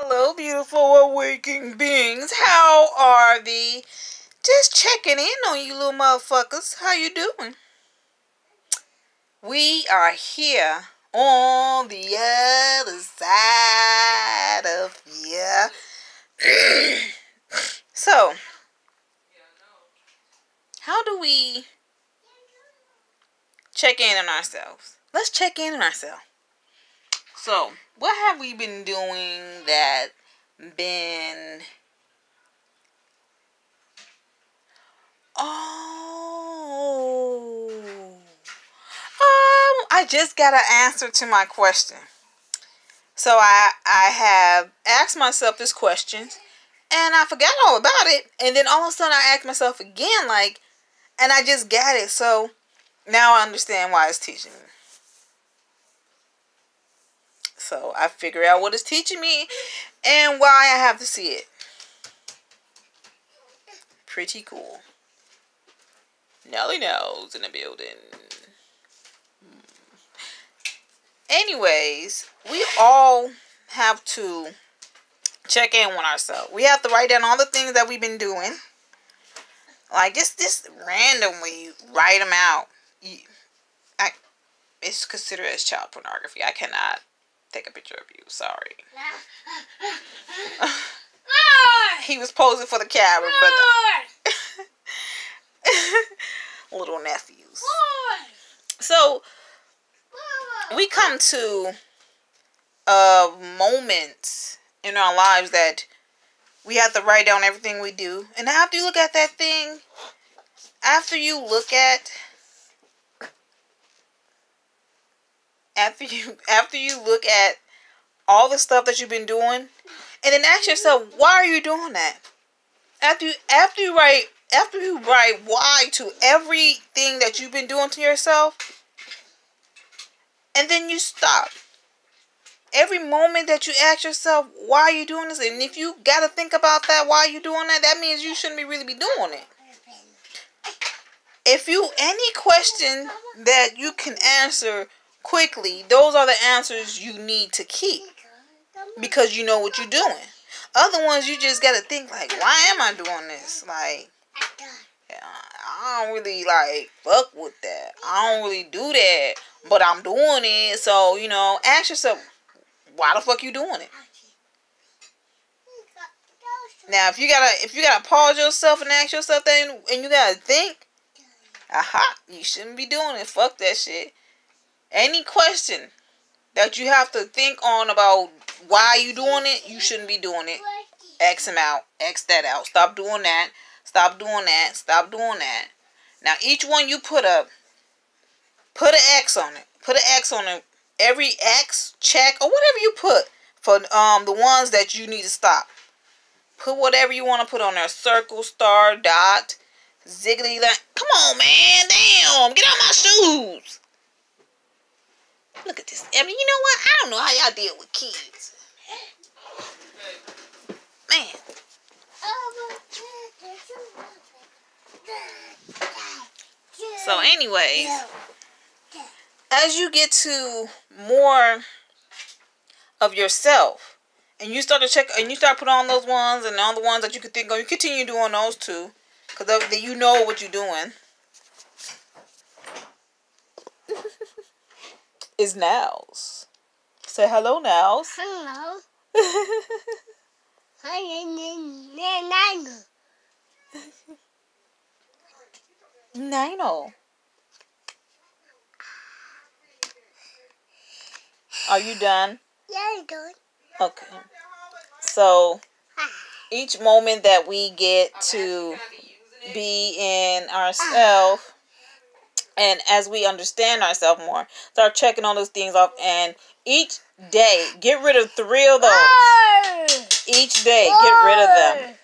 Hello, beautiful awakening beings. How are thee? Just checking in on you little motherfuckers. How you doing? We are here on the other side of here. So, how do we check in on ourselves? Let's check in on ourselves. So, what have we been doing that been... I just got an answer to my question. So I have asked myself this question, and I forgot all about it. And then all of a sudden I asked myself again, and I just got it. So now I understand why it's teaching me. So I figure out what it's teaching me and why I have to see it. Pretty cool. Nelly knows in the building. Anyways, we all have to check in with ourselves. We have to write down all the things that we've been doing. Like, just randomly write them out. It's considered as child pornography. I cannot take a picture of you. Sorry. He was posing for the camera, but little nephews. So we come to moments in our lives that we have to write down everything we do. And after you look at that thing, after you look at all the stuff that you've been doing, and then ask yourself, why are you doing that? After you write why to everything that you've been doing to yourself, and then you stop. Every moment that you ask yourself, why are you doing this? And if you got to think about that, why are you doing that? That means you shouldn't really be doing it. If you, any question that you can answer quickly, those are the answers you need to keep. Because you know what you're doing. Other ones, you just got to think, why am I doing this? I don't really, fuck with that. I don't really do that. But I'm doing it. So, ask yourself, why the fuck you doing it? Now, if you gotta pause yourself and ask yourself that, and you gotta think, you shouldn't be doing it. Fuck that shit. Any question that you have to think on about why you doing it, you shouldn't be doing it. X them out. X that out. Stop doing that. Stop doing that. Stop doing that. Now, each one you put up, put an X on it. Put an X on it. Every X, check, or whatever you put for the ones that you need to stop. Put whatever you want to put on there. Circle, star, dot, ziggity. Come on, man. Damn. Get out my shoes. Look at this. I mean, you know what? I don't know how y'all deal with kids. Man. So anyways, as you get to more of yourself, and you start to check, and you start putting on those ones, and all the ones that you could think of, you continue doing those too, because then you know what you're doing. Is Nels. Say hello, Nels. Hello. Nino. Are you done? Yeah, I'm done. Okay. So, each moment that we get to be in ourselves, and as we understand ourselves more, start checking all those things off, and each day, get rid of 3 of those. Each day, get rid of them.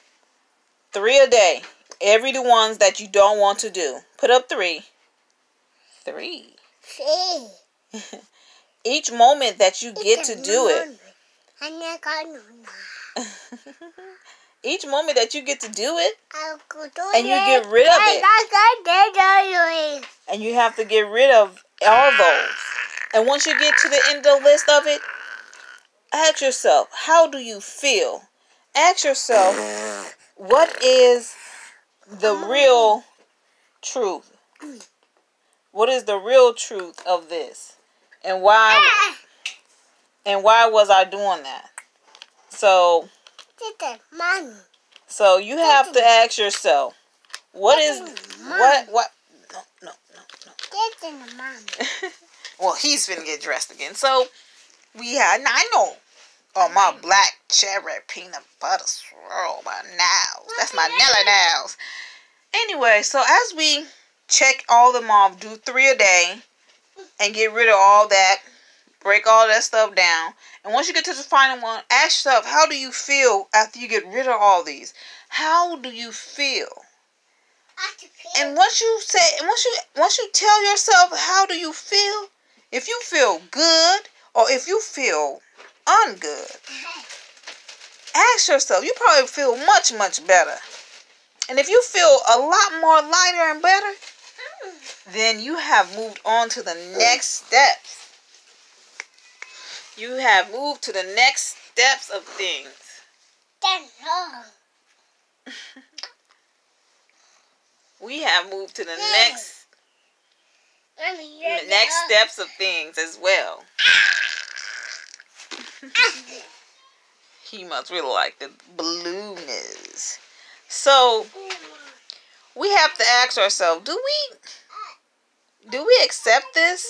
3 a day. Every the ones that you don't want to do. Put up 3. 3. Each moment that you get to do it. Each moment that you get to do it, and you get rid of it, and you have to get rid of all those. And once you get to the end of the list of it, Ask yourself, how do you feel? Ask yourself, what is the real truth? What is the real truth of this? And why was I doing that? So you have to ask yourself, what is what no. Well, he's finna get dressed again. So we had Nino on my black cherry peanut butter swirl my nails. That's my Nelly nails. Anyway, so as we check all of them off, do 3 a day, and get rid of all that, break all that stuff down. And once you get to the final one, ask yourself, how do you feel after you get rid of all these? How do you feel? And once you tell yourself, how do you feel? If you feel good or if you feel ungood, ask yourself, you probably feel much, much better. And if you feel a lot more lighter and better, then you have moved on to the next steps. You have moved to the next steps of things. We have moved to the next steps of things as well. He must really like the ballooners. So we have to ask ourselves, do we accept this?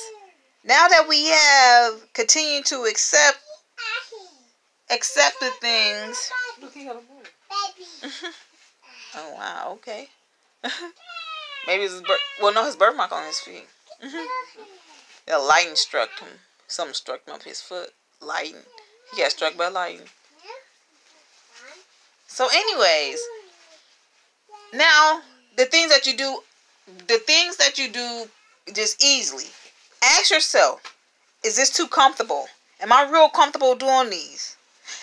Now that we have continued to accept the things. Oh wow, okay. Maybe it's his birthmark on his feet. The lightning struck him. Something struck him up his foot. Lightning. He got struck by lightning. So anyways, now the things that you do just easily. Ask yourself, is this too comfortable? Am I real comfortable doing these?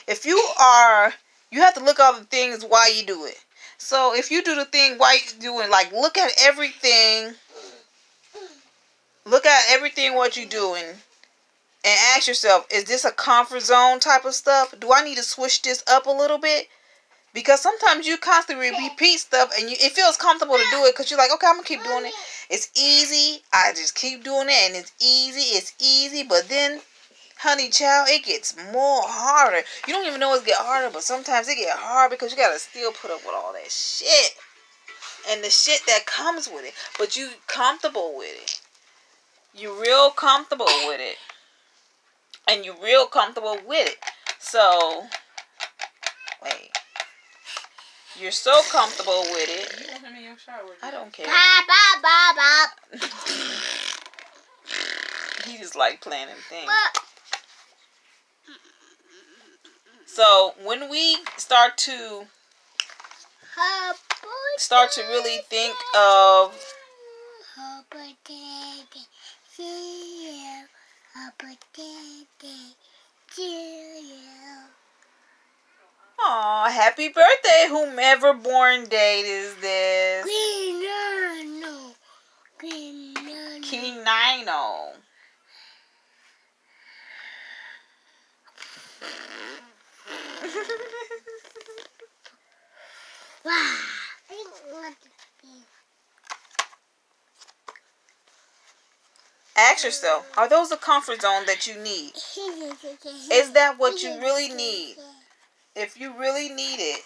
If you are, you have to look at the things why you do it. So if you do the thing why you doing, like look at everything what you're doing and ask yourself, is this a comfort zone type of stuff? Do I need to switch this up a little bit? Because sometimes you constantly repeat stuff and it feels comfortable to do it because you're like, okay, I'm going to keep doing it. It's easy. I just keep doing it and it's easy. But then, honey child, it gets more harder. You don't even know it's get harder, but sometimes it get hard because you got to still put up with all that shit. And the shit that comes with it. But you comfortable with it. You're real comfortable with it. And you're real comfortable with it. So, wait. You're so comfortable with it. I don't care. He just like playing them things. So when we start to really think of aw, happy birthday, whomever born date is this? King Nino. Ask yourself, are those the comfort zone that you need? Is that what you really need? If you really need it,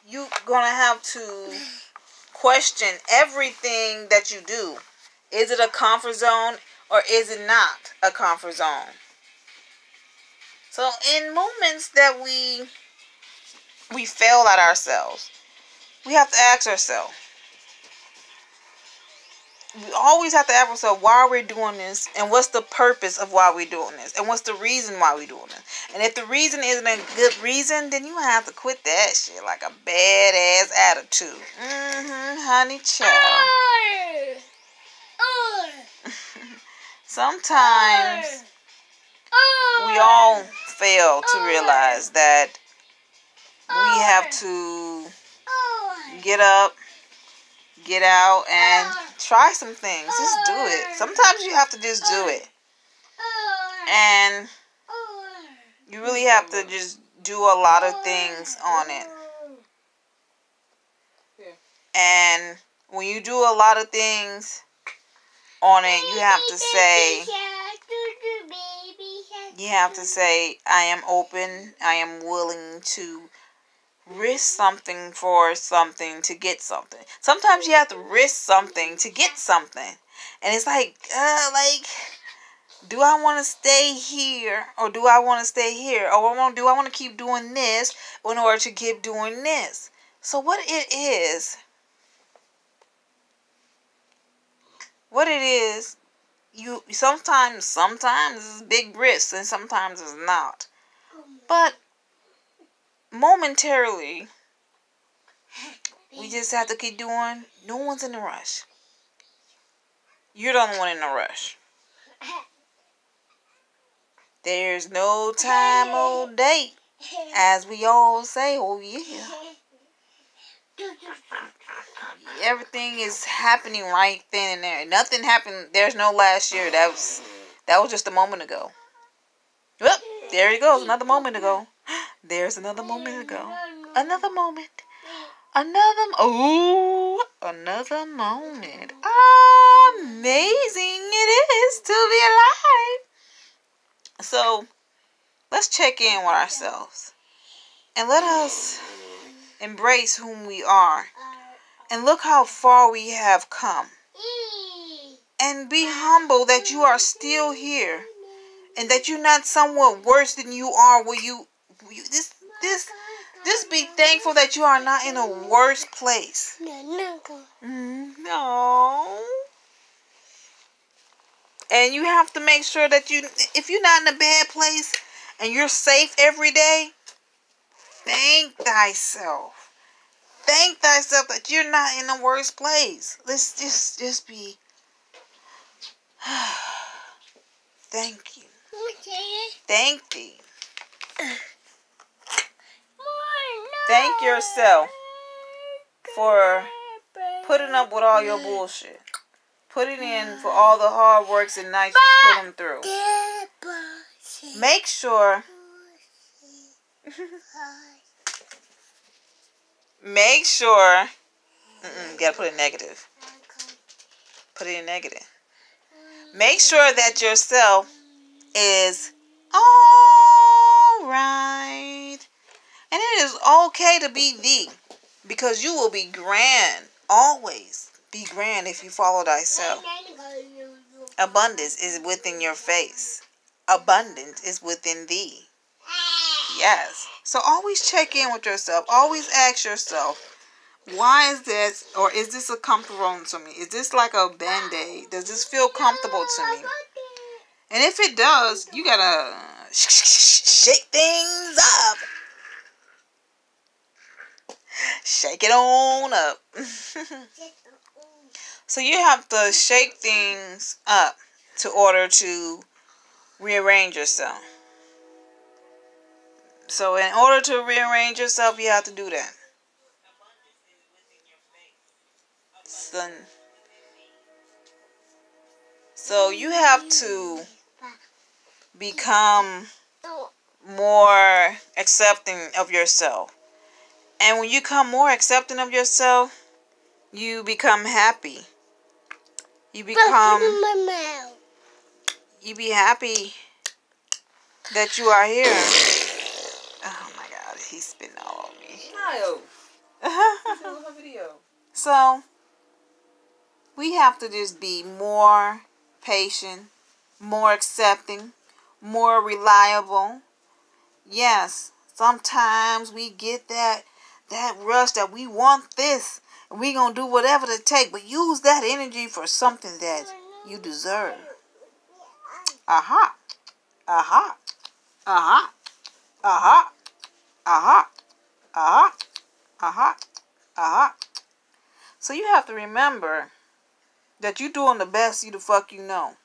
you're going to have to question everything that you do. Is it a comfort zone or is it not a comfort zone? So in moments that we fail at ourselves, we have to ask ourselves. We always have to ask ourselves, why are we doing this? And what's the purpose of why we're doing this? And what's the reason why we're doing this? And if the reason isn't a good reason, then you have to quit that shit like a badass attitude. Honey child. Sometimes we all fail to realize that we have to get up, get out, and try some things. Just do it. Sometimes you have to just do it. And You really have to just do a lot of things on it. And when you do a lot of things on it, you have to say, I am open, I am willing to risk something for something to get something. Sometimes you have to risk something to get something. And it's like, do I want to stay here or do I want to stay here? Or do I want to keep doing this in order to keep doing this? So what it is, you sometimes it's big risks and sometimes it's not. But momentarily, we just have to keep doing. No one's in a rush. You're the only one in a rush. There's no time or date, as we all say. Oh yeah. Everything is happening right then and there. Nothing happened. There's no last year. That was just a moment ago. Well, there he goes. Another moment ago. There's another moment ago. Another moment. Another moment. Amazing it is to be alive. So, let's check in with ourselves. And let us embrace whom we are. And look how far we have come. And be humble that you are still here. And that you're not somewhat worse than you are where just be thankful that you are not in a worse place. No. And you have to make sure that if you're not in a bad place and you're safe every day, thank thyself. Thank thyself that you're not in a worse place. Let's just be. Thank you. Thank thee. Thank yourself for putting up with all your bullshit. Putting in for all the hard works and nights you put them through. Make sure. Make sure. Gotta put it negative. Put it in negative. Make sure that yourself is alright. And it is okay to be thee. Because you will be grand. Always be grand if you follow thyself. Abundance is within your face. Abundance is within thee. Yes. So always check in with yourself. Always ask yourself, why is this, or is this a comfortable to me? Is this like a band-aid? Does this feel comfortable to me? And if it does, you gotta shake things up. Shake it on up. So you have to shake things up to order to rearrange yourself. So in order to rearrange yourself, you have to do that. So you have to become more accepting of yourself. And when you become more accepting of yourself, you become happy. You be happy that you are here. Oh my God, he's spitting all on me. So, we have to just be more patient, more accepting, more reliable. Yes, sometimes we get that rush that we want this and we gonna do whatever it takes, but use that energy for something that you deserve. Aha. Aha. Aha. Aha. Aha. Aha. Aha. Aha. So you have to remember that you're doing the best you the fuck you know.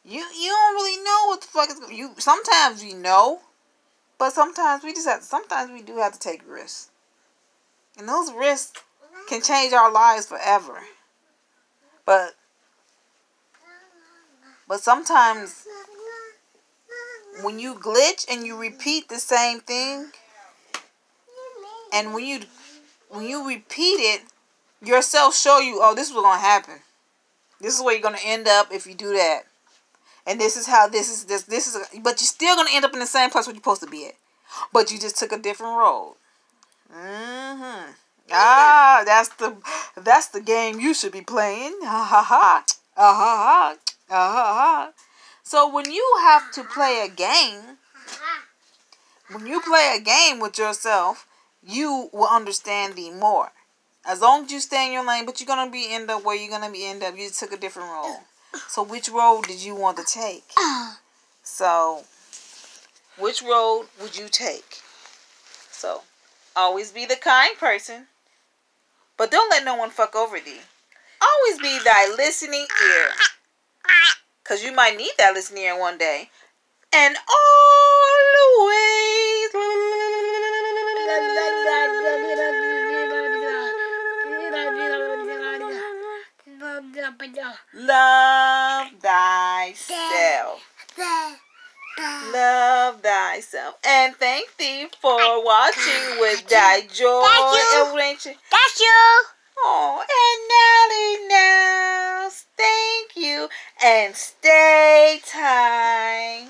You don't really know what the fuck is you. Sometimes we know, but sometimes we do have to take risks. And those risks can change our lives forever. But sometimes when you glitch and you repeat the same thing, and when you repeat it, yourself show you, oh, this is what's gonna happen. This is where you're gonna end up if you do that. And this is how this is, but you're still gonna end up in the same place where you're supposed to be at. But you just took a different road. Ah, that's the game you should be playing. Ha ha ha. Ah ha ha. Ah ha ha. So when you have to play a game, when you play a game with yourself, you will understand the more. As long as you stay in your lane, but you're gonna end up where you're gonna end up. You took a different road. So which road did you want to take? So which road would you take? So always be the kind person, but don't let no one fuck over thee. Always be thy listening ear, because you might need that listening ear one day. And always love thyself. Love thyself. And thank thee for watching with thy joy. That's you. Oh, and now, thank you. And stay time.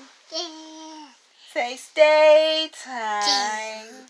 Say stay time.